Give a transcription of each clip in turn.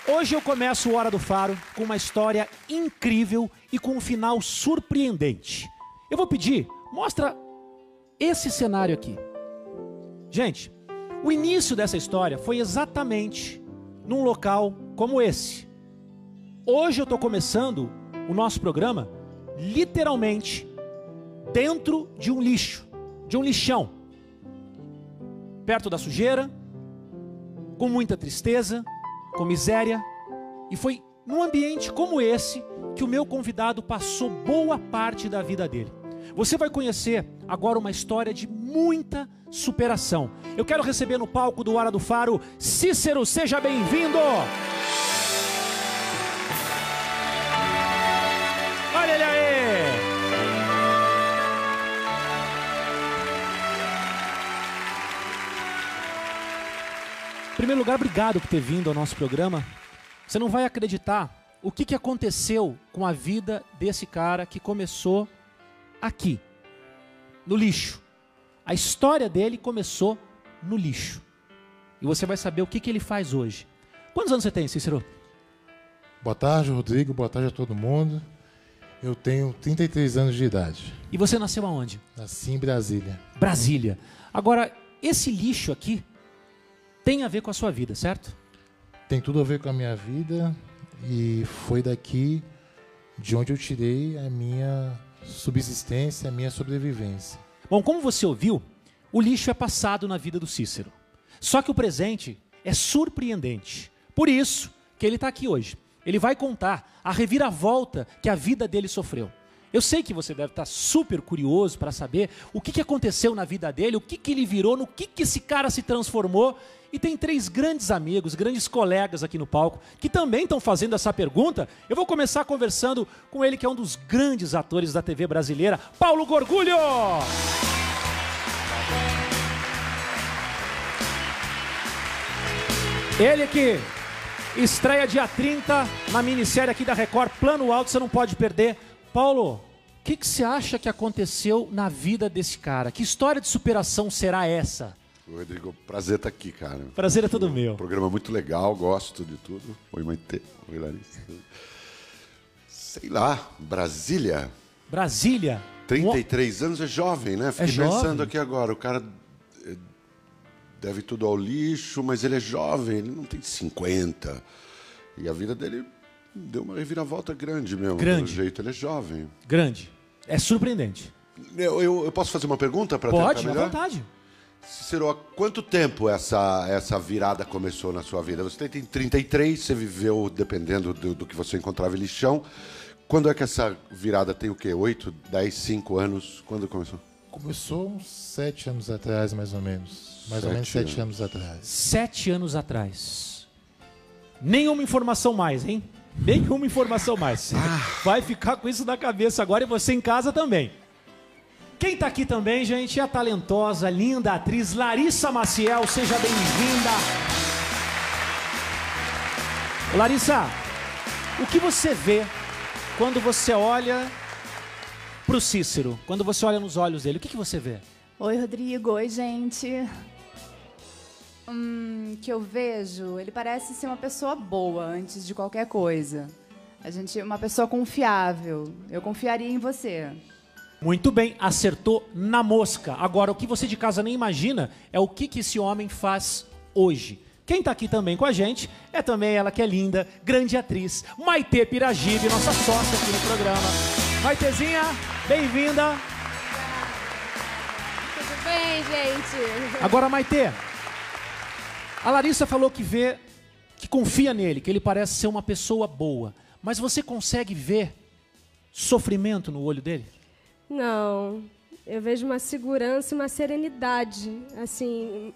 Hoje eu começo o Hora do Faro com uma história incrível e com um final surpreendente. Eu vou pedir, mostra esse cenário aqui. Gente, o início dessa história foi exatamente num local como esse. Hoje eu estou começando o nosso programa literalmente dentro de um lixo, de um lixão. Perto da sujeira, com muita tristeza, com miséria, e foi num ambiente como esse que o meu convidado passou boa parte da vida dele. Você vai conhecer agora uma história de muita superação. Eu quero receber no palco do Hora do Faro, Cícero, seja bem-vindo! Olha ele aí! Em primeiro lugar, obrigado por ter vindo ao nosso programa. Você não vai acreditar o que aconteceu com a vida desse cara que começou aqui, no lixo. A história dele começou no lixo. E você vai saber o que ele faz hoje. Quantos anos você tem, Cícero? Boa tarde, Rodrigo. Boa tarde a todo mundo. Eu tenho 33 anos de idade. E você nasceu aonde? Nasci em Brasília. Brasília. Agora, esse lixo aqui tem a ver com a sua vida, certo? Tem tudo a ver com a minha vida e foi daqui de onde eu tirei a minha subsistência, a minha sobrevivência. Bom, como você ouviu, o lixo é passado na vida do Cícero. Só que o presente é surpreendente. Por isso que ele está aqui hoje. Ele vai contar a reviravolta que a vida dele sofreu. Eu sei que você deve estar super curioso para saber o que aconteceu na vida dele, o que ele virou, no que esse cara se transformou. E tem 3 grandes amigos, grandes colegas aqui no palco, que também estão fazendo essa pergunta. Eu vou começar conversando com ele, que é um dos grandes atores da TV brasileira, Paulo Gorgulho! Ele que estreia dia 30 na minissérie aqui da Record, Plano Alto, você não pode perder. Paulo, o que você acha que aconteceu na vida desse cara? Que história de superação será essa? Rodrigo, prazer estar aqui, cara. Prazer é todo meu. Programa muito legal, gosto de tudo. Oi, Maite. Oi, Larissa. Sei lá, Brasília. Brasília. 33 anos é jovem, né? Fiquei pensando aqui agora, o cara deve tudo ao lixo, mas ele é jovem, ele não tem 50. E a vida dele deu uma reviravolta grande mesmo. Grande. Do jeito, ele é jovem. Grande. É surpreendente. Eu posso fazer uma pergunta para tentar melhor? Pode, à vontade. Cícero, há quanto tempo essa virada começou na sua vida? Você tem 33, você viveu dependendo do que você encontrava em lixão. Quando é que essa virada tem o quê? 8, 10, 5 anos? Quando começou? Começou uns 7 anos atrás, mais ou menos. Mais ou menos 7 anos atrás. 7 anos atrás. Nenhuma informação mais, hein? Nenhuma informação mais. Vai ficar com isso na cabeça agora e você em casa também. Quem está aqui também, gente, é a talentosa, linda atriz Larissa Maciel. Seja bem-vinda. Larissa, o que você vê quando você olha para o Cícero? Quando você olha nos olhos dele, o que você vê? Oi, Rodrigo. Oi, gente. Que eu vejo, ele parece ser uma pessoa boa antes de qualquer coisa. Uma pessoa confiável. Eu confiaria em você. Muito bem, acertou na mosca. Agora, o que você de casa nem imagina é o que esse homem faz hoje. Quem está aqui também com a gente é também ela que é linda, grande atriz, Maite Piragibe, nossa sócia aqui no programa. Maitezinha, bem-vinda. Tudo bem, gente? Agora, Maite, a Larissa falou que confia nele, que ele parece ser uma pessoa boa. Mas você consegue ver sofrimento no olho dele? Não, eu vejo uma segurança e uma serenidade, assim,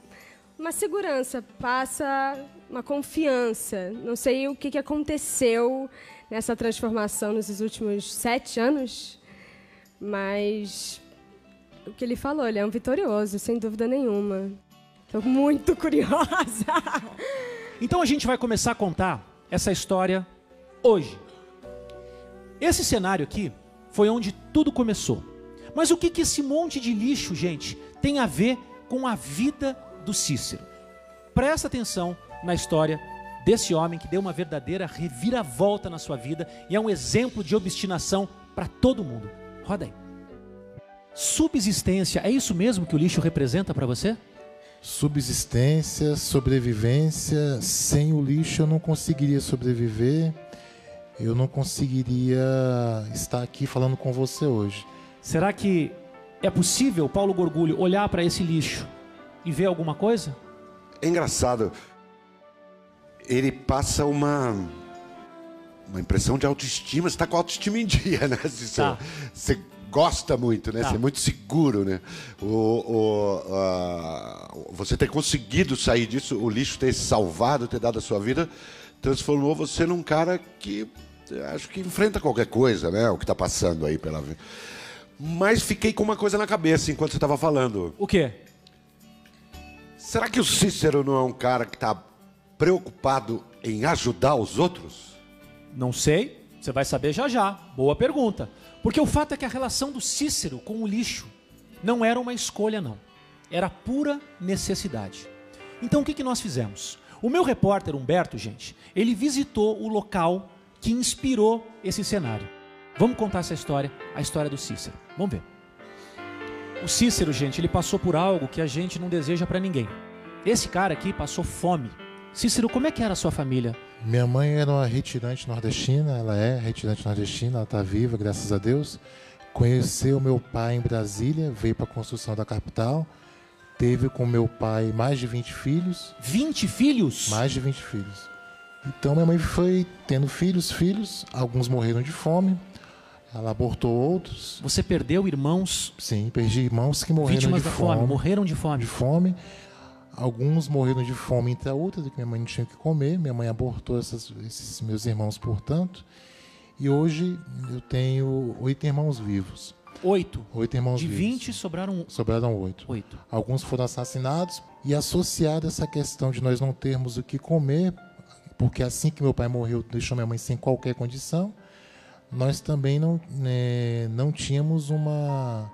uma segurança, passa uma confiança. Não sei o que aconteceu nessa transformação nesses últimos 7 anos, mas o que ele falou, ele é um vitorioso, sem dúvida nenhuma. Estou muito curiosa. Então a gente vai começar a contar essa história hoje. Esse cenário aqui foi onde tudo começou. Mas o que esse monte de lixo, gente, tem a ver com a vida do Cícero? Presta atenção na história desse homem que deu uma verdadeira reviravolta na sua vida e é um exemplo de obstinação para todo mundo. Roda aí. Subsistência, é isso mesmo que o lixo representa para você? Subsistência, sobrevivência. Sem o lixo eu não conseguiria sobreviver. Eu não conseguiria estar aqui falando com você hoje. Será que é possível, Paulo Gorgulho, olhar para esse lixo e ver alguma coisa? É engraçado. Ele passa uma impressão de autoestima. Você está com a autoestima em dia, né? Você gosta muito, né? Você é muito seguro, né? Você ter conseguido sair disso, o lixo ter salvado, ter dado a sua vida, transformou você num cara que acho que enfrenta qualquer coisa, né? O que está passando aí pela vida. Mas fiquei com uma coisa na cabeça enquanto você estava falando. O quê? Será que o Cícero não é um cara que está preocupado em ajudar os outros? Não sei, você vai saber já já. Boa pergunta. Porque o fato é que a relação do Cícero com o lixo não era uma escolha, não. Era pura necessidade. Então o que nós fizemos? O meu repórter Humberto, gente, ele visitou o local que inspirou esse cenário. Vamos contar essa história, a história do Cícero. Vamos ver. O Cícero, gente, ele passou por algo que a gente não deseja para ninguém. Esse cara aqui passou fome. Cícero, como é que era a sua família? Minha mãe era uma retirante nordestina, ela é retirante nordestina, ela está viva, graças a Deus. Conheceu meu pai em Brasília, veio para a construção da capital. Teve com meu pai mais de 20 filhos. 20 filhos? Mais de 20 filhos. Então minha mãe foi tendo filhos, alguns morreram de fome. Ela abortou outros. Você perdeu irmãos? Sim, perdi irmãos que morreram vítimas de da fome. Morreram de fome. De fome. Alguns morreram de fome entre outras, que minha mãe não tinha o que comer. Minha mãe abortou esses meus irmãos, portanto. E hoje eu tenho 8 irmãos vivos. 8? 8 irmãos vivos. De 20 sobraram 8. Alguns foram assassinados. E associado a essa questão de nós não termos o que comer, porque assim que meu pai morreu, deixou minha mãe sem qualquer condição, nós também não tínhamos uma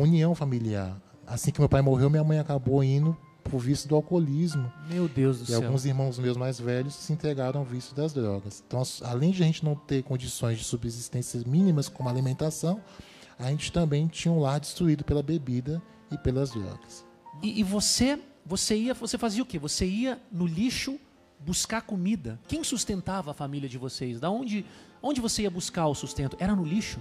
união familiar. Assim que meu pai morreu, minha mãe acabou indo por vício do alcoolismo. Meu Deus do céu. E alguns irmãos meus mais velhos se entregaram ao vício das drogas. Então, além de a gente não ter condições de subsistência mínimas como alimentação, a gente também tinha um lar destruído pela bebida e pelas drogas. E você fazia o quê? Você ia no lixo buscar comida. Quem sustentava a família de vocês? Onde você ia buscar o sustento? Era no lixo?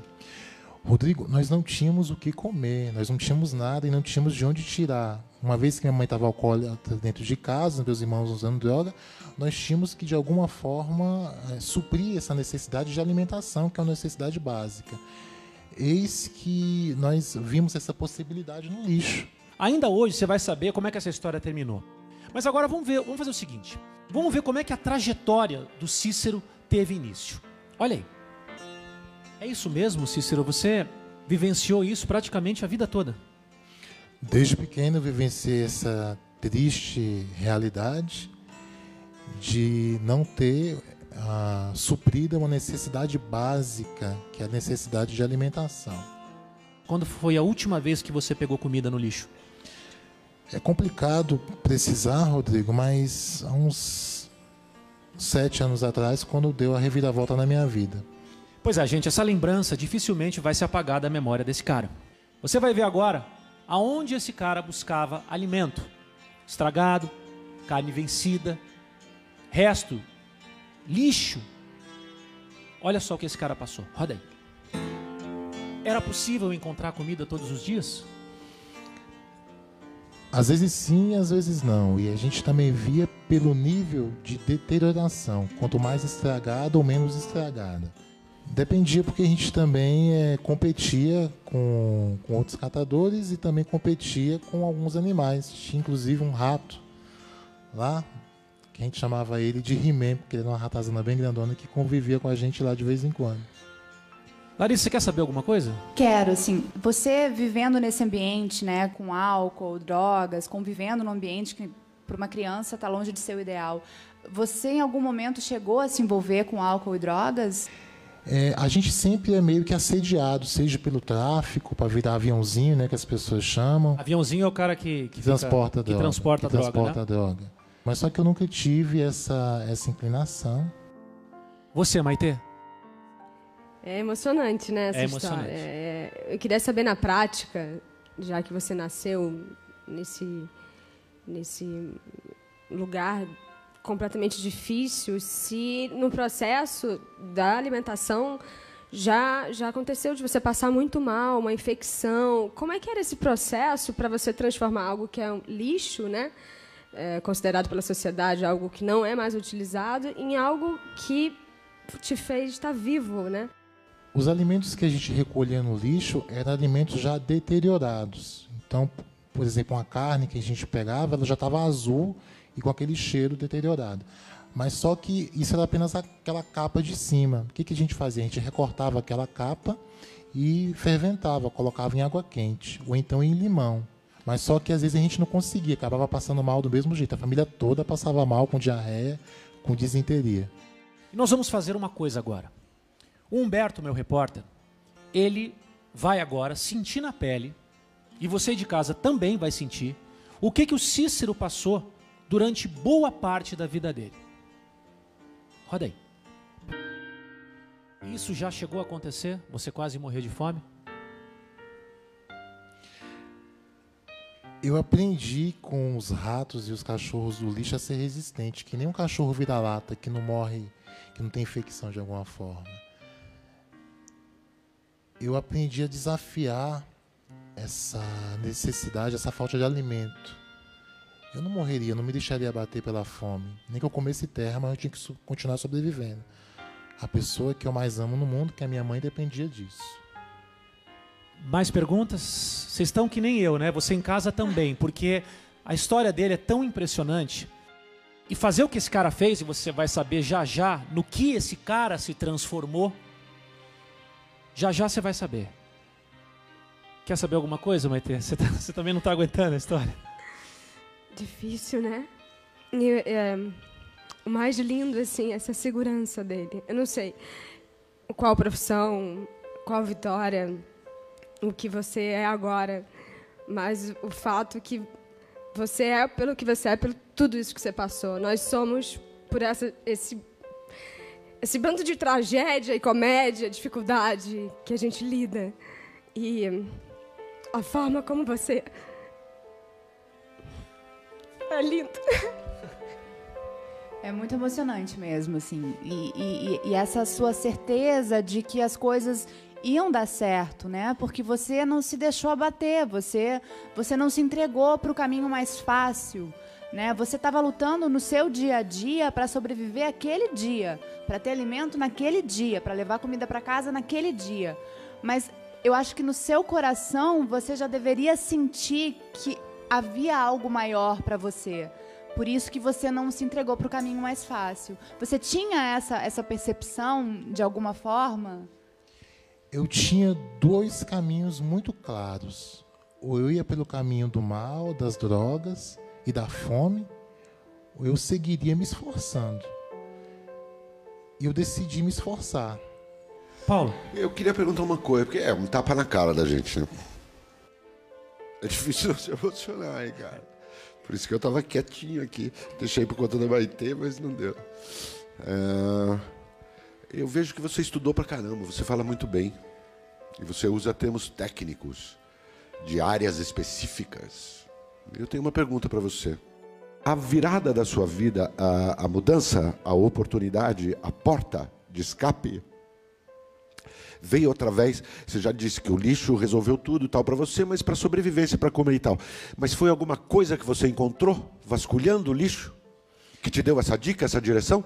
Rodrigo, nós não tínhamos o que comer, nós não tínhamos nada e não tínhamos de onde tirar. Uma vez que minha mãe estava alcoólatra dentro de casa, meus irmãos usando droga, nós tínhamos que, de alguma forma, suprir essa necessidade de alimentação, que é uma necessidade básica. Eis que nós vimos essa possibilidade no lixo. Ainda hoje você vai saber como é que essa história terminou. Mas agora vamos fazer o seguinte. Vamos ver como é que a trajetória do Cícero teve início. Olha aí. É isso mesmo, Cícero? Você vivenciou isso praticamente a vida toda? Desde pequeno eu vivenciei essa triste realidade de não ter suprida uma necessidade básica, que é a necessidade de alimentação. Quando foi a última vez que você pegou comida no lixo? É complicado precisar, Rodrigo, mas há uns 7 anos atrás, quando deu a reviravolta na minha vida. Pois é, gente, essa lembrança dificilmente vai se apagar da memória desse cara. Você vai ver agora aonde esse cara buscava alimento. Estragado, carne vencida, resto, lixo. Olha só o que esse cara passou. Roda aí. Era possível encontrar comida todos os dias? Às vezes sim, às vezes não. E a gente também via pelo nível de deterioração. Quanto mais estragada ou menos estragada. Dependia porque a gente também competia com outros catadores e também competia com alguns animais. Tinha inclusive um rato lá, que a gente chamava ele de He-Man, porque ele era uma ratazana bem grandona que convivia com a gente lá de vez em quando. Larissa, você quer saber alguma coisa? Quero, assim, você vivendo nesse ambiente, né, com álcool, drogas, convivendo num ambiente que para uma criança está longe de ser o ideal, você em algum momento chegou a se envolver com álcool e drogas? A gente sempre é meio que assediado, seja pelo tráfico, para virar aviãozinho, né, que as pessoas chamam. Aviãozinho é o cara que transporta a droga. Transporta a droga. Mas só que eu nunca tive essa inclinação. Você, Maitê? É emocionante, né, essa É história. emocionante. Eu queria saber na prática, já que você nasceu nesse lugar completamente difícil, se no processo da alimentação já aconteceu de você passar muito mal, uma infecção. Como é que era esse processo para você transformar algo que é um lixo, né, considerado pela sociedade algo que não é mais utilizado, em algo que te fez estar vivo, né? Os alimentos que a gente recolhia no lixo eram alimentos já deteriorados. Então, por exemplo, uma carne que a gente pegava, ela já estava azul e com aquele cheiro deteriorado. Mas só que isso era apenas aquela capa de cima. O que a gente fazia? A gente recortava aquela capa e ferventava, colocava em água quente, ou então em limão. Mas só que às vezes a gente não conseguia, acabava passando mal do mesmo jeito. A família toda passava mal com diarreia, com disenteria. E nós vamos fazer uma coisa agora. O Humberto, meu repórter, ele vai agora sentir na pele, e você de casa também vai sentir, o que o Cícero passou durante boa parte da vida dele. Roda aí. Isso já chegou a acontecer? Você quase morreu de fome? Eu aprendi com os ratos e os cachorros do lixo a ser resistente, que nem um cachorro vira-lata que não morre, que não tem infecção de alguma forma. Eu aprendi a desafiar essa necessidade, essa falta de alimento. Eu não morreria, não me deixaria abater pela fome. Nem que eu comesse terra, mas eu tinha que continuar sobrevivendo. A pessoa que eu mais amo no mundo, que é a minha mãe, dependia disso. Mais perguntas? Vocês estão que nem eu, né? Você em casa também, porque a história dele é tão impressionante. E fazer o que esse cara fez, e você vai saber já já no que esse cara se transformou, já já você vai saber. Quer saber alguma coisa, Maitê? Você também não está aguentando a história? Difícil, né? E, o mais lindo, assim, essa segurança dele. Eu não sei qual profissão, qual vitória, o que você é agora, mas o fato que você é pelo que você é, pelo tudo isso que você passou. Nós somos por esse bando de tragédia e comédia, dificuldade que a gente lida. E a forma como você é lindo. É muito emocionante mesmo, assim. E essa sua certeza de que as coisas iam dar certo, né? Porque você não se deixou abater, você não se entregou para o caminho mais fácil, né? Você estava lutando no seu dia a dia para sobreviver aquele dia, para ter alimento naquele dia, para levar comida para casa naquele dia. Mas eu acho que no seu coração você já deveria sentir que havia algo maior para você. Por isso que você não se entregou para o caminho mais fácil. Você tinha essa percepção de alguma forma? Eu tinha dois caminhos muito claros. Ou eu ia pelo caminho do mal, das drogas e da fome, ou eu seguiria me esforçando. E eu decidi me esforçar. Paulo? Eu queria perguntar uma coisa, porque é um tapa na cara da gente, né? É difícil não se emocionar, hein, cara? Por isso que eu tava quietinho aqui. Deixei por conta da Maitê, mas não deu. Eu vejo que você estudou pra caramba, você fala muito bem. E você usa termos técnicos, de áreas específicas. Eu tenho uma pergunta para você. A virada da sua vida, a mudança, a oportunidade, a porta de escape, veio outra vez. Você já disse que o lixo resolveu tudo e tal para você, mas para sobrevivência, para comer e tal. Mas foi alguma coisa que você encontrou vasculhando o lixo que te deu essa dica, essa direção?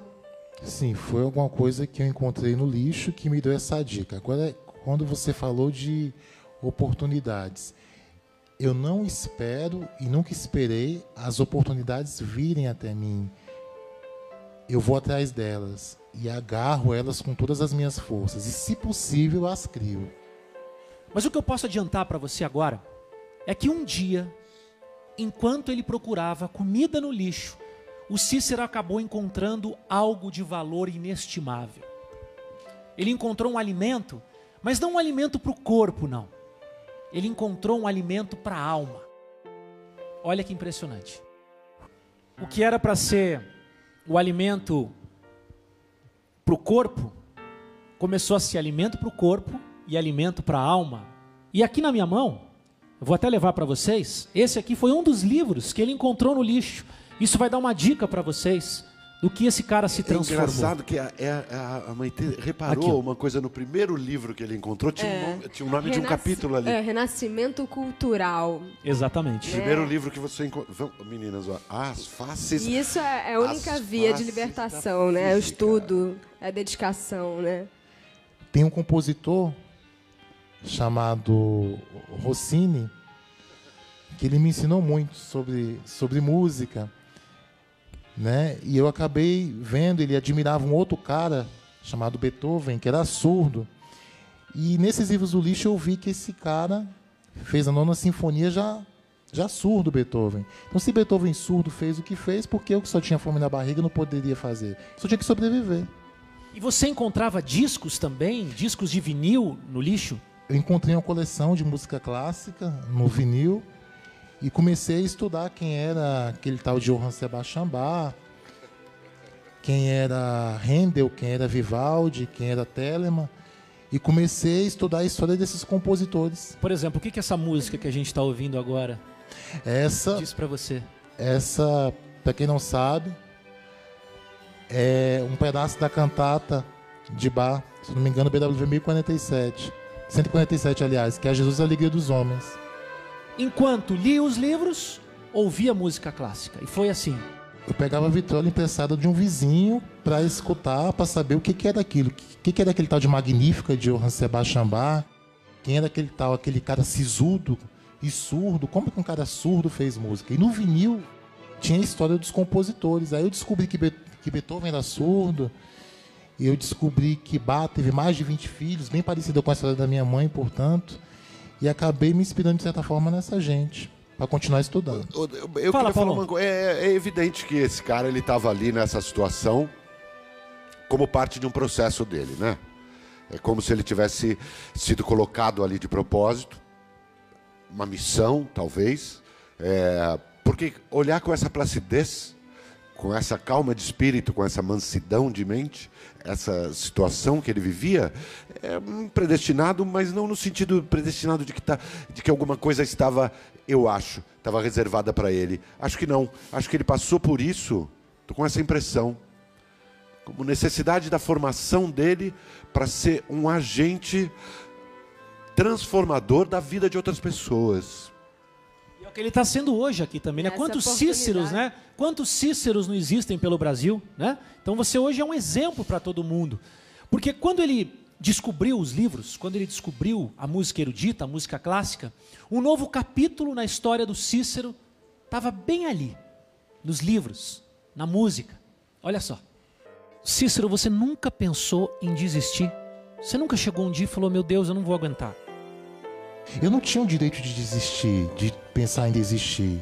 Sim, foi alguma coisa que eu encontrei no lixo que me deu essa dica. Agora, quando você falou de oportunidades, eu não espero e nunca esperei as oportunidades virem até mim. Eu vou atrás delas e agarro elas com todas as minhas forças. E, se possível, as crio. Mas o que eu posso adiantar para você agora é que um dia, enquanto ele procurava comida no lixo, o Cícero acabou encontrando algo de valor inestimável. Ele encontrou um alimento, mas não um alimento para o corpo, não. Ele encontrou um alimento para a alma. Olha que impressionante. o que era para ser o alimento para o corpo, começou a ser alimento para o corpo e alimento para a alma. E aqui na minha mão, eu vou até levar para vocês, esse aqui foi um dos livros que ele encontrou no lixo. Isso vai dar uma dica para vocês do que esse cara se transformou. É engraçado que a Maitê reparou Aqui, uma coisa no primeiro livro que ele encontrou, tinha o nome de um capítulo ali. Renascimento Cultural. Exatamente. Primeiro livro que você encontrou. Meninas, ó, as faces. E isso é a única via de libertação, né? O estudo, a dedicação, né? Tem um compositor chamado Rossini, que ele me ensinou muito sobre música, né? E eu acabei vendo, ele admirava um outro cara chamado Beethoven, que era surdo. E nesses livros do lixo eu vi que esse cara fez a 9ª Sinfonia já surdo, Beethoven. Então, se Beethoven surdo fez o que fez, por que eu que só tinha fome na barriga não poderia fazer? Só tinha que sobreviver. E você encontrava discos também, discos de vinil no lixo? Eu encontrei uma coleção de música clássica no vinil e comecei a estudar quem era aquele tal de Johann Sebastian Bach, quem era Handel, quem era Vivaldi, quem era Telemann, e comecei a estudar a história desses compositores. Por exemplo, o que é essa música que a gente está ouvindo agora diz para você? Essa, para quem não sabe, é um pedaço da cantata de Bach, se não me engano, BWV 1047. 147, aliás, que é Jesus a Alegria dos Homens. Enquanto lia os livros, ouvia música clássica. E foi assim. Eu pegava a vitrola emprestada de um vizinho para escutar, para saber o que era aquilo. O que era aquele tal de Magnífica de Johann Sebastian Bach? Quem era aquele cara sisudo e surdo? Como que um cara surdo fez música? E no vinil tinha a história dos compositores. Aí eu descobri que Beethoven era surdo. E eu descobri que Bach teve mais de 20 filhos, bem parecida com a história da minha mãe, portanto. E acabei me inspirando, de certa forma, nessa gente, para continuar estudando. Eu queria falar uma coisa. É evidente que esse cara ele estava ali nessa situação como parte de um processo dele, né? É como se ele tivesse sido colocado ali de propósito, uma missão, talvez. Porque olhar com essa placidez, com essa calma de espírito, com essa mansidão de mente, essa situação que ele vivia, é predestinado, mas não no sentido predestinado de que alguma coisa estava reservada para ele. Acho que não. Acho que ele passou por isso, estou com essa impressão, como necessidade da formação dele para ser um agente transformador da vida de outras pessoas. E é o que ele está sendo hoje aqui também, né? Quantos Cíceros, né? Quantos Cíceros não existem pelo Brasil, né? Então você hoje é um exemplo para todo mundo. Porque quando ele descobriu os livros, quando ele descobriu a música erudita, a música clássica, um novo capítulo na história do Cícero estava bem ali, nos livros, na música. Olha só. Cícero, você nunca pensou em desistir? Você nunca chegou um dia e falou, meu Deus, eu não vou aguentar? Eu não tinha o direito de desistir, de pensar em desistir.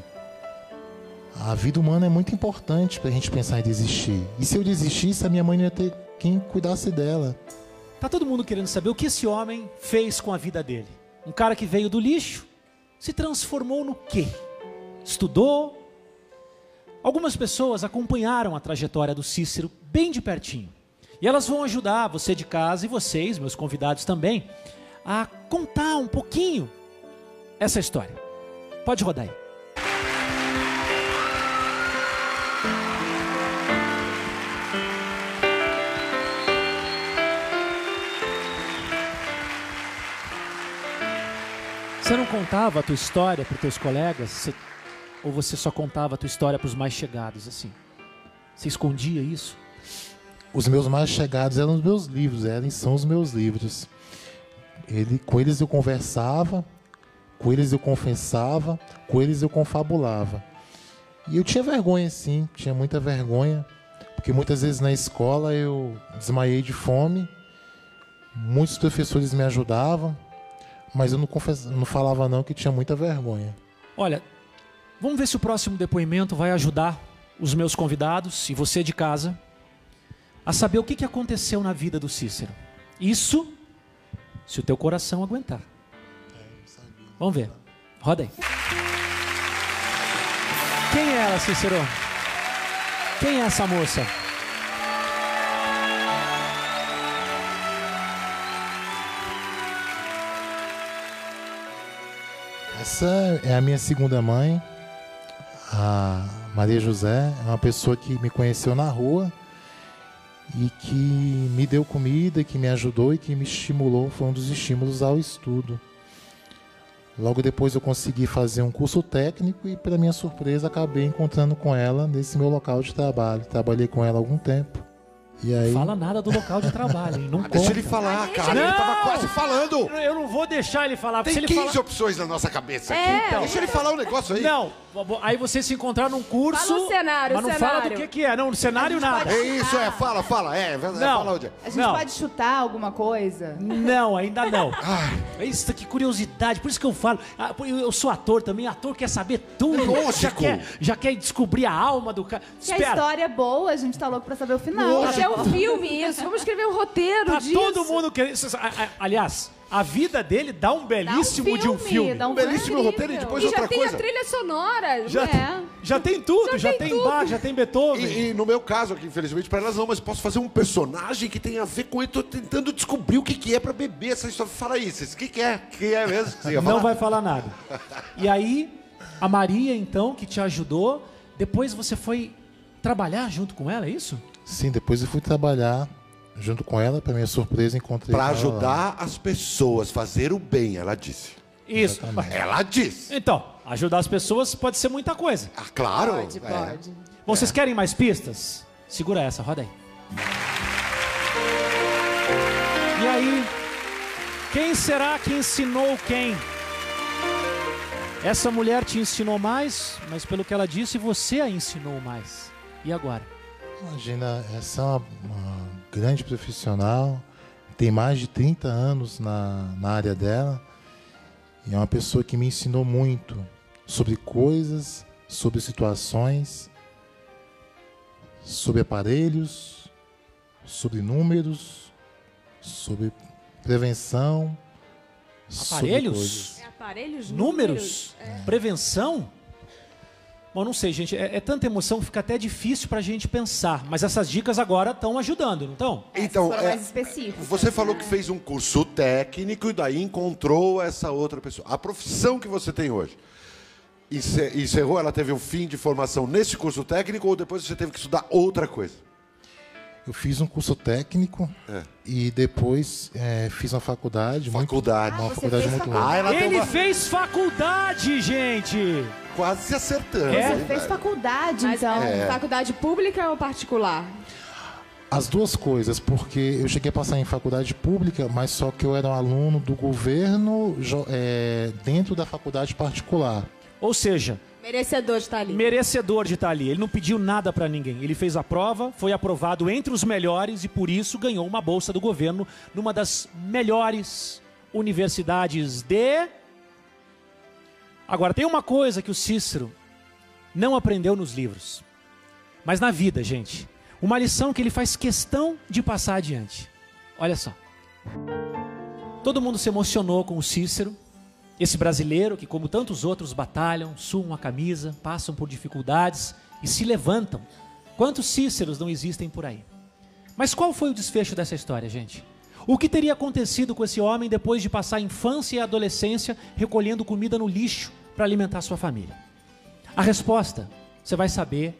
A vida humana é muito importante para a gente pensar em desistir. E se eu desistisse, a minha mãe não ia ter quem cuidasse dela. Tá todo mundo querendo saber o que esse homem fez com a vida dele. Um cara que veio do lixo, se transformou no quê? Estudou. Algumas pessoas acompanharam a trajetória do Cícero bem de pertinho. E elas vão ajudar você de casa e vocês, meus convidados também, a contar um pouquinho essa história. Pode rodar aí. Você não contava a tua história para os teus colegas? Ou você só contava a tua história para os mais chegados, assim? Você escondia isso? Os meus mais chegados eram os meus livros, são os meus livros. Com eles eu conversava, com eles eu confessava, com eles eu confabulava. E eu tinha vergonha, sim, tinha muita vergonha, porque muitas vezes na escola eu desmaiei de fome, muitos professores me ajudavam, mas eu não falava não, que tinha muita vergonha. Olha, vamos ver se o próximo depoimento vai ajudar os meus convidados e você de casa a saber o que aconteceu na vida do Cícero. Isso, se o teu coração aguentar. Vamos ver. Roda aí. Quem é ela, Cícero? Quem é essa moça? Essa é a minha segunda mãe, a Maria José. É uma pessoa que me conheceu na rua e que me deu comida, que me ajudou e que me estimulou. Foi um dos estímulos ao estudo. Logo depois eu consegui fazer um curso técnico e, para minha surpresa, acabei encontrando com ela nesse meu local de trabalho. Trabalhei com ela há algum tempo. E aí... Fala nada do local de trabalho, hein? Não Deixa conta. ele falar, cara. Não! Ele tava quase falando. Eu não vou deixar ele falar. Tem Se ele 15 falar... opções na nossa cabeça aqui. Então. Deixa ele falar um negócio aí. Não, aí vocês se encontraram num curso... Fala o cenário, mas não o fala cenário. do que é. Não, no cenário nada. É isso, fala. É verdade. Não. Fala onde é. A gente Não. pode chutar alguma coisa? Não, ainda não. Isso, que curiosidade. Por isso que eu falo. Eu sou ator também. Ator quer saber tudo. Lógico. Já quer descobrir a alma do cara. Se a história é boa, a gente tá louco pra saber o final. Hoje é um filme isso. Vamos escrever um roteiro Tá disso. todo mundo querendo. Aliás, a vida dele dá um belíssimo de um filme. Dá um Belíssimo incrível. roteiro e depois E outra já tem coisa. a trilha sonora. Já tem tudo. Já Já tem tem tudo. Bach, já tem Beethoven. E no meu caso aqui, infelizmente, para elas não, mas posso fazer um personagem que tem a ver com ele. Tô tentando descobrir o que é pra beber essa história. Fala aí, Cícero, o que é? O que é mesmo que você ia falar? Não vai falar nada. E aí, a Maria, então, que te ajudou, depois você foi trabalhar junto com ela, é isso? Sim, depois eu fui trabalhar junto com ela. Para minha surpresa, encontrei Pra com ela lá. ajudar as pessoas, fazer o bem, ela disse. Isso. Ela disse. Então, ajudar as pessoas pode ser muita coisa. Ah, claro. Pode. Bom, vocês querem mais pistas? Segura essa, roda aí. E aí, quem será que ensinou quem? Essa mulher te ensinou mais, mas pelo que ela disse, você a ensinou mais. E agora? Imagina, essa é uma grande profissional, tem mais de 30 anos na área dela, e é uma pessoa que me ensinou muito sobre coisas, sobre situações, sobre aparelhos, sobre números, sobre prevenção, sobre Aparelhos? coisas. Aparelhos, Números? Prevenção? Bom, não sei, gente. É tanta emoção que fica até difícil pra gente pensar. Mas essas dicas agora estão ajudando, não estão? Então, Foram mais específicos. você falou que fez um curso técnico e daí encontrou essa outra pessoa. A profissão que você tem hoje, encerrou? Ela teve um fim de formação nesse curso técnico ou depois você teve que estudar outra coisa? Eu fiz um curso técnico e depois fiz uma faculdade. Faculdade. Uma você faculdade fez muito faculdade. longa. ela tem Ele uma... fez faculdade, gente! quase acertando. Você hein, fez velho? faculdade, Mas então. faculdade pública ou particular? As duas coisas, porque eu cheguei a passar em faculdade pública, mas só que eu era um aluno do governo dentro da faculdade particular. Ou seja, Merecedor de estar ali. merecedor de estar ali. Ele não pediu nada pra ninguém. Ele fez a prova, foi aprovado entre os melhores e por isso ganhou uma bolsa do governo numa das melhores universidades de... Agora, tem uma coisa que o Cícero não aprendeu nos livros, mas na vida, gente. Uma lição que ele faz questão de passar adiante. Olha só. Todo mundo se emocionou com o Cícero, esse brasileiro que, como tantos outros, batalham, suam a camisa, passam por dificuldades e se levantam. Quantos Cíceros não existem por aí? Mas qual foi o desfecho dessa história, gente? O que teria acontecido com esse homem depois de passar a infância e a adolescência recolhendo comida no lixo para alimentar sua família? A resposta você vai saber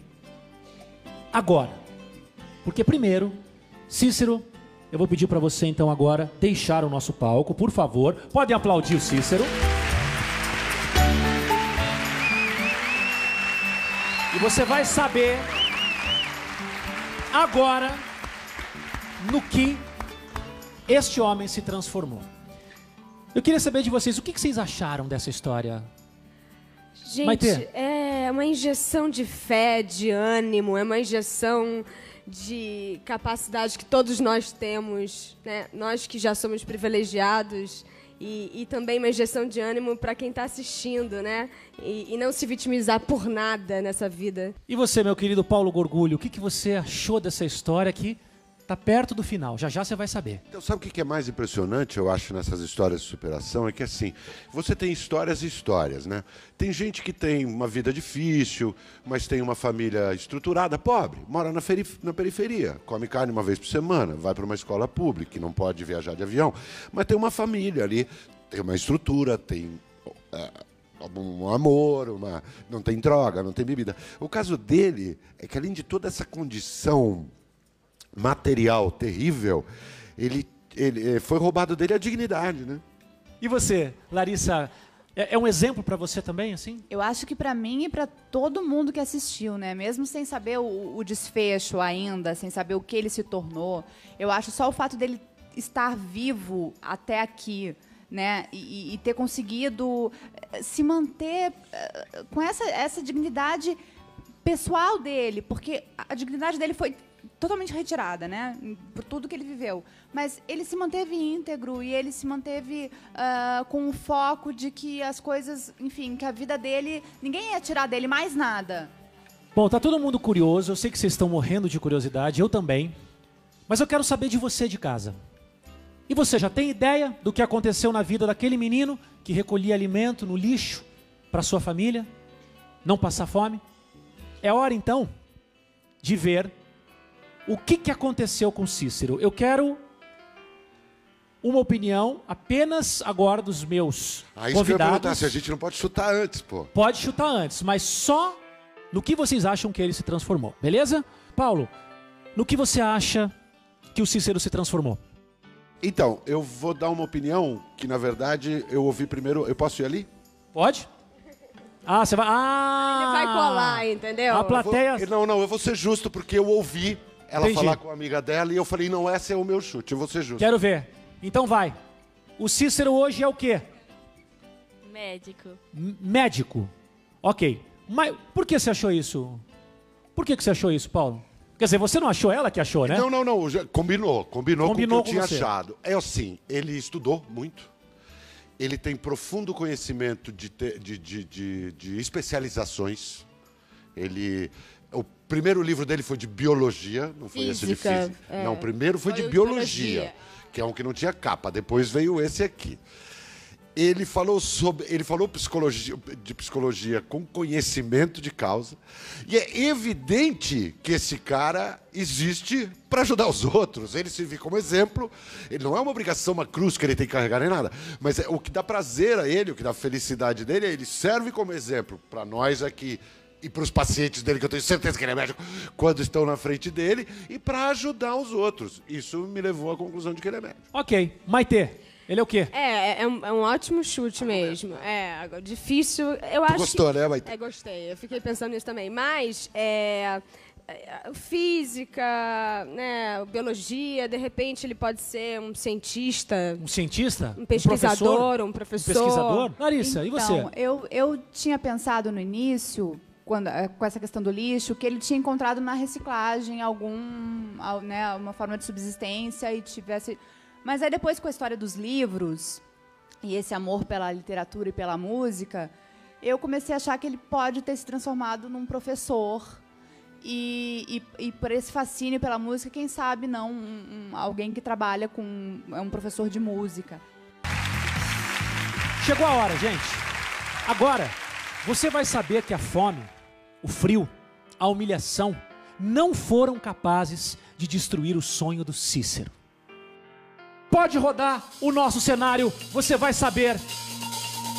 agora. Porque primeiro, Cícero, eu vou pedir para você então agora deixar o nosso palco, por favor. Podem aplaudir o Cícero. E você vai saber agora no que este homem se transformou. Eu queria saber de vocês, o que vocês acharam dessa história? Gente, Maitê. é uma injeção de fé, de ânimo, é uma injeção de capacidade que todos nós temos, né? Nós que já somos privilegiados, e também uma injeção de ânimo para quem está assistindo, né? E não se vitimizar por nada nessa vida. E você, meu querido Paulo Gorgulho, o que você achou dessa história que Tá perto do final, já já você vai saber. Então, sabe o que é mais impressionante, eu acho, nessas histórias de superação? É que, assim, você tem histórias e histórias, né? Tem gente que tem uma vida difícil, mas tem uma família estruturada, pobre, mora na periferia, come carne uma vez por semana, vai para uma escola pública, que não pode viajar de avião, mas tem uma família ali, tem uma estrutura, tem um amor, não tem droga, não tem bebida. O caso dele é que, além de toda essa condição material terrível, ele foi roubado dele a dignidade, né? E você, Larissa, é um exemplo para você também, assim? Eu acho que para mim e para todo mundo que assistiu, né? Mesmo sem saber o desfecho ainda, sem saber o que ele se tornou, eu acho só o fato dele estar vivo até aqui, né? E ter conseguido se manter com essa dignidade pessoal dele, porque a dignidade dele foi totalmente retirada, né, por tudo que ele viveu. Mas ele se manteve íntegro e ele se manteve com o foco de que as coisas, enfim, que a vida dele, ninguém ia tirar dele mais nada. Bom, tá todo mundo curioso, eu sei que vocês estão morrendo de curiosidade, eu também. Mas eu quero saber de você de casa. E você já tem ideia do que aconteceu na vida daquele menino que recolhia alimento no lixo para sua família? Não passar fome? É hora, então, de ver o que aconteceu com Cícero. Eu quero uma opinião apenas agora dos meus Isso que eu ia convidados. perguntar, se a gente não pode chutar antes, pô. Pode chutar antes, mas só no que vocês acham que ele se transformou, beleza? Paulo, no que você acha que o Cícero se transformou? Então, eu vou dar uma opinião que, na verdade, eu ouvi primeiro... Eu posso ir ali? Pode? Ah, você vai... Ah! Ele vai colar, entendeu? A plateia... Eu vou ser justo, porque eu ouvi ela Entendi. falar com a amiga dela e eu falei, não, esse é o meu chute, eu vou ser justo. Quero ver. Então vai. O Cícero hoje é o quê? Médico. Médico. Ok. Mas por que você achou isso? Por que você achou isso, Paulo? Quer dizer, você não achou, ela que achou, né? Não, combinou com o que eu tinha você. achado. É assim, ele estudou muito, ele tem profundo conhecimento de especializações, o primeiro livro dele foi de biologia, não foi esse de física. Não, o primeiro foi de biologia, que é um que não tinha capa, depois veio esse aqui. Ele falou de psicologia com conhecimento de causa. E é evidente que esse cara existe para ajudar os outros. Ele se vê como exemplo. Ele não é uma obrigação, uma cruz que ele tem que carregar nem nada. Mas o que dá prazer a ele, o que dá felicidade dele, ele serve como exemplo para nós aqui e para os pacientes dele, que eu tenho certeza que ele é médico, quando estão na frente dele, e para ajudar os outros. Isso me levou à conclusão de que ele é médico. Ok. Maitê. Ele é o quê? É um ótimo chute mesmo. Agora, difícil. Eu acho gostou, né, Maitê? Gostei. Eu fiquei pensando nisso também. Mas física, né, biologia, de repente ele pode ser um cientista. Um cientista? Um pesquisador, um professor. Um pesquisador? Larissa, e você? Então, eu tinha pensado no início, com essa questão do lixo, que ele tinha encontrado na reciclagem uma forma de subsistência e tivesse... Mas aí depois, com a história dos livros e esse amor pela literatura e pela música, eu comecei a achar que ele pode ter se transformado num professor e por esse fascínio pela música, quem sabe não alguém que trabalha com um professor de música. Chegou a hora, gente. Agora, você vai saber que a fome, o frio, a humilhação não foram capazes de destruir o sonho do Cícero. Pode rodar o nosso cenário, você vai saber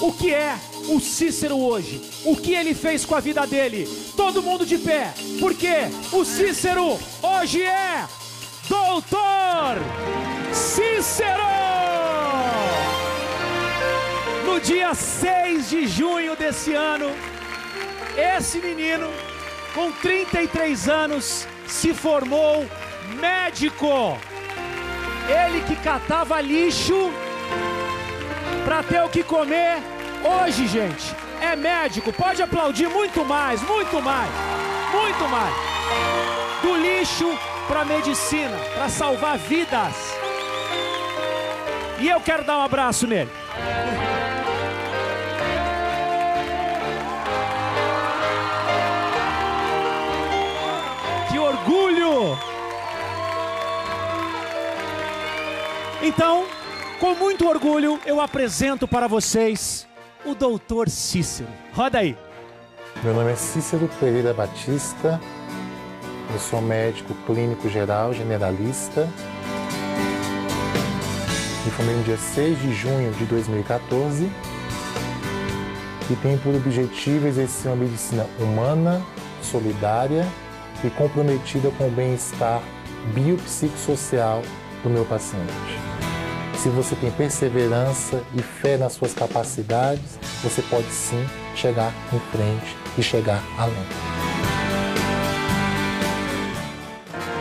o que é o Cícero hoje, o que ele fez com a vida dele. Todo mundo de pé, porque o Cícero hoje é Doutor Cícero! No dia 6 de junho desse ano, esse menino, com 33 anos, se formou médico. Ele que catava lixo para ter o que comer, hoje, gente, é médico. Pode aplaudir muito mais, muito mais, muito mais. Do lixo para medicina, para salvar vidas. E eu quero dar um abraço nele. Que orgulho! Então, com muito orgulho, eu apresento para vocês o Dr. Cícero. Roda aí. Meu nome é Cícero Pereira Batista. Eu sou médico clínico geral, generalista. Me formei no dia 6 de junho de 2014 e tenho por objetivo exercer uma medicina humana, solidária e comprometida com o bem-estar biopsicossocial do meu paciente. Se você tem perseverança e fé nas suas capacidades, você pode sim chegar em frente e chegar além.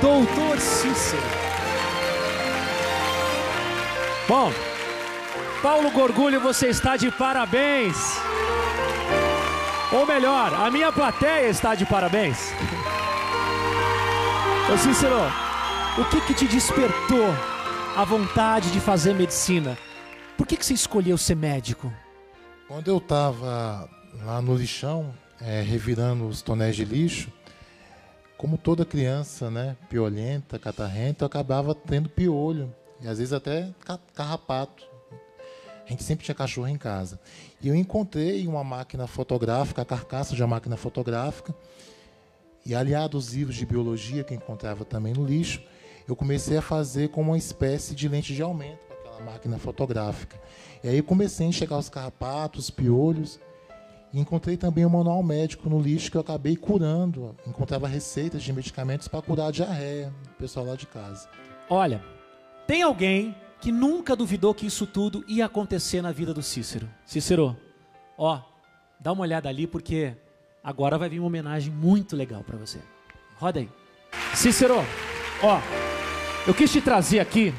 Doutor Cícero. Bom, Paulo Gorgulho, você está de parabéns. Ou melhor, a minha plateia está de parabéns. Ô Cícero, o que te despertou a vontade de fazer medicina? Por que você escolheu ser médico? Quando eu estava lá no lixão, revirando os tonéis de lixo, como toda criança, né, piolenta, catarrenta, eu acabava tendo piolho. E às vezes até carrapato. A gente sempre tinha cachorro em casa. E eu encontrei uma máquina fotográfica, a carcaça de uma máquina fotográfica, e aliado aos livros de biologia que eu encontrava também no lixo, eu comecei a fazer como uma espécie de lente de aumento com aquela máquina fotográfica. E aí eu comecei a enxergar os carrapatos, os piolhos, e encontrei também um manual médico no lixo que eu acabei curando. Encontrava receitas de medicamentos para curar a diarreia, o pessoal lá de casa. Olha, tem alguém que nunca duvidou que isso tudo ia acontecer na vida do Cícero. Cícero, ó, dá uma olhada ali porque agora vai vir uma homenagem muito legal para você. Roda aí. Cícero, ó, eu quis te trazer aqui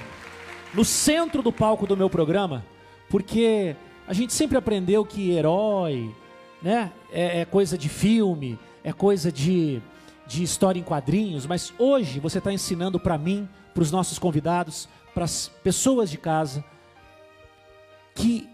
no centro do palco do meu programa porque a gente sempre aprendeu que herói, né, é coisa de filme, é coisa de história em quadrinhos, mas hoje você está ensinando para mim, para os nossos convidados, para as pessoas de casa, que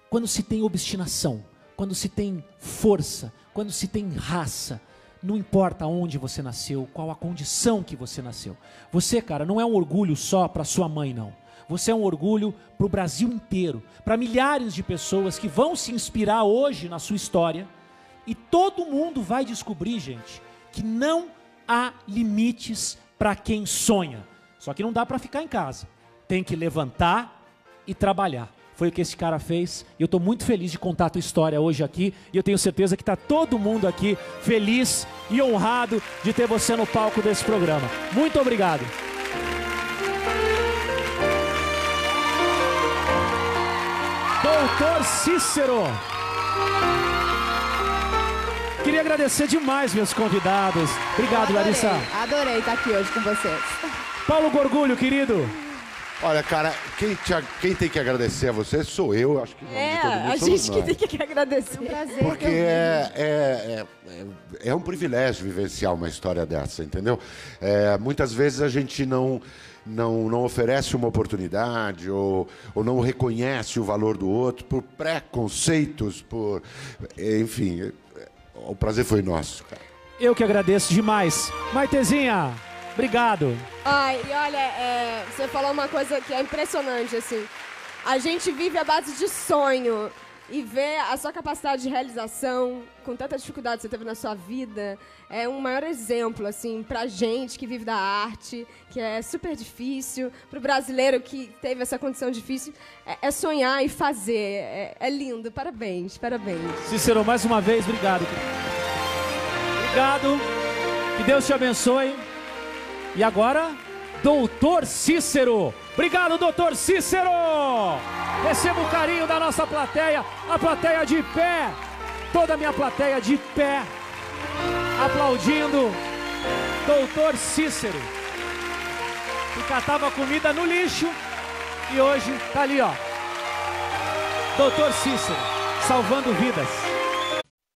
quando se tem obstinação, quando se tem força, quando se tem raça, não importa onde você nasceu, qual a condição que você nasceu. Você, cara, não é um orgulho só para sua mãe, não. Você é um orgulho para o Brasil inteiro, para milhares de pessoas que vão se inspirar hoje na sua história, e todo mundo vai descobrir, gente, que não há limites para quem sonha. Só que não dá para ficar em casa. Tem que levantar e trabalhar. Foi o que esse cara fez. E eu estou muito feliz de contar a tua história hoje aqui. E eu tenho certeza que está todo mundo aqui feliz e honrado de ter você no palco desse programa. Muito obrigado. Doutor Cícero. Queria agradecer demais meus convidados. Obrigado, Larissa. Adorei estar aqui hoje com vocês. Paulo Gorgulho, querido. Olha, cara, quem tem que agradecer a você sou eu, acho que todo mundo a gente que tem que agradecer. É um prazer. Porque é um privilégio vivenciar uma história dessa, entendeu? Muitas vezes a gente não oferece uma oportunidade ou não reconhece o valor do outro por preconceitos, enfim, o prazer foi nosso, cara. Eu que agradeço demais. Maitezinha, obrigado. Ai, e olha, você falou uma coisa que é impressionante, assim. A gente vive à base de sonho e ver a sua capacidade de realização com tanta dificuldade que você teve na sua vida é um maior exemplo, assim, pra gente que vive da arte, que é super difícil, pro brasileiro que teve essa condição difícil, é sonhar e fazer. É lindo. Parabéns, parabéns. Cícero, mais uma vez, obrigado. Obrigado. Que Deus te abençoe. E agora, Doutor Cícero. Obrigado, Doutor Cícero. Receba o carinho da nossa plateia, a plateia de pé, toda a minha plateia de pé, aplaudindo Doutor Cícero, que catava comida no lixo e hoje tá ali, ó, Doutor Cícero, salvando vidas.